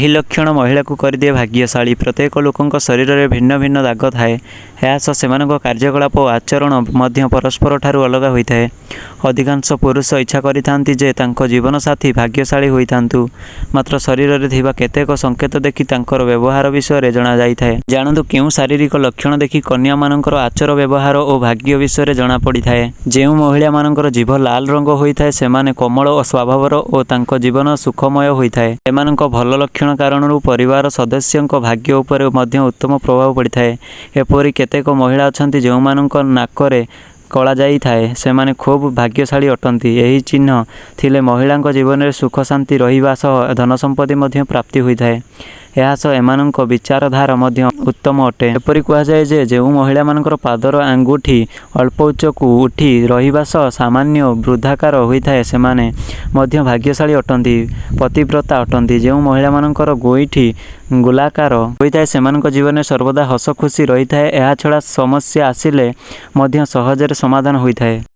ଏହି ଲକ୍ଷଣ ମହିଳାକୁ କରିଦିଏ ଭାଗ୍ୟଶାଳୀ। ପ୍ରତ୍ୟେକ ଲୋକଙ୍କ ଶରୀରରେ ଭିନ୍ନ ଭିନ୍ନ ଦାଗ ଥାଏ। ଏହା ସହ ସେମାନଙ୍କ କାର୍ଯ୍ୟକଳାପ ଓ ଆଚରଣ ମଧ୍ୟ ପରସ୍ପରଠାରୁ ଅଲଗା ହୋଇଥାଏ। ଅଧିକାଂଶ ପୁରୁଷ ଇଚ୍ଛା କରିଥାନ୍ତି ଯେ ତାଙ୍କ ଜୀବନସାଥୀ ଭାଗ୍ୟଶାଳୀ ହୋଇଥାନ୍ତୁ, ମାତ୍ର ଶରୀରରେ ଥିବା କେତେକ ସଂକେତ ଦେଖି ତାଙ୍କର ବ୍ୟବହାର ବିଷୟରେ ଜଣାଯାଇଥାଏ। ଜାଣନ୍ତୁ କେଉଁ ଶାରୀରିକ ଲକ୍ଷଣ ଦେଖି କନ୍ୟାମାନଙ୍କର ଆଚାର ବ୍ୟବହାର ଓ ଭାଗ୍ୟ ବିଷୟରେ ଜଣାପଡ଼ିଥାଏ। ଯେଉଁ ମହିଳାମାନଙ୍କର ଜିଭ ଲାଲ ରଙ୍ଗ ହୋଇଥାଏ ସେମାନେ କୋମଳ ସ୍ୱଭାବର ଓ ତାଙ୍କ ଜୀବନ ସୁଖମୟ ହୋଇଥାଏ। ଏମାନଙ୍କ ଭଲ ଲକ୍ଷଣ କାରଣରୁ ପରିବାର ସଦସ୍ୟଙ୍କ ଭାଗ୍ୟ ଉପରେ ମଧ୍ୟ ଉତ୍ତମ ପ୍ରଭାବ ପଡ଼ିଥାଏ। ଏପରି କେତେକ ମହିଳା ଅଛନ୍ତି ଯେଉଁମାନଙ୍କ ନାକରେ କଳା ଯାଇଥାଏ, ସେମାନେ ଖୁବ୍ ଭାଗ୍ୟଶାଳୀ ଅଟନ୍ତି। ଏହି ଚିହ୍ନ ଥିଲେ ମହିଳାଙ୍କ ଜୀବନରେ ସୁଖ ଶାନ୍ତି ରହିବା ସହ ଧନସମ୍ପତ୍ତି ମଧ୍ୟ ପ୍ରାପ୍ତି ହୋଇଥାଏ। ଏହା ସହ ଏମାନଙ୍କ ବିଚାରଧାରା ମଧ୍ୟ ଉତ୍ତମ ଅଟେ। ଏପରି କୁହାଯାଏ ଯେ ଯେଉଁ ମହିଳାମାନଙ୍କର ପାଦର ଆଙ୍ଗୁଠି ଅଳ୍ପ ଉଚ୍ଚକୁ ଉଠି ରହିବା ସହ ସାମାନ୍ୟ ବୃଦ୍ଧାକାର ହୋଇଥାଏ ସେମାନେ ମଧ୍ୟ ଭାଗ୍ୟଶାଳୀ ଅଟନ୍ତି, ପତିବ୍ରତା ଅଟନ୍ତି। ଯେଉଁ ମହିଳାମାନଙ୍କର ଗୋଇଠି ଗୋଲାକାର ହୋଇଥାଏ ସେମାନଙ୍କ ଜୀବନରେ ସର୍ବଦା ହସ ଖୁସି ରହିଥାଏ। ଏହାଛଡ଼ା ସମସ୍ୟା ଆସିଲେ ମଧ୍ୟ ସହଜରେ ସମାଧାନ ହୋଇଥାଏ।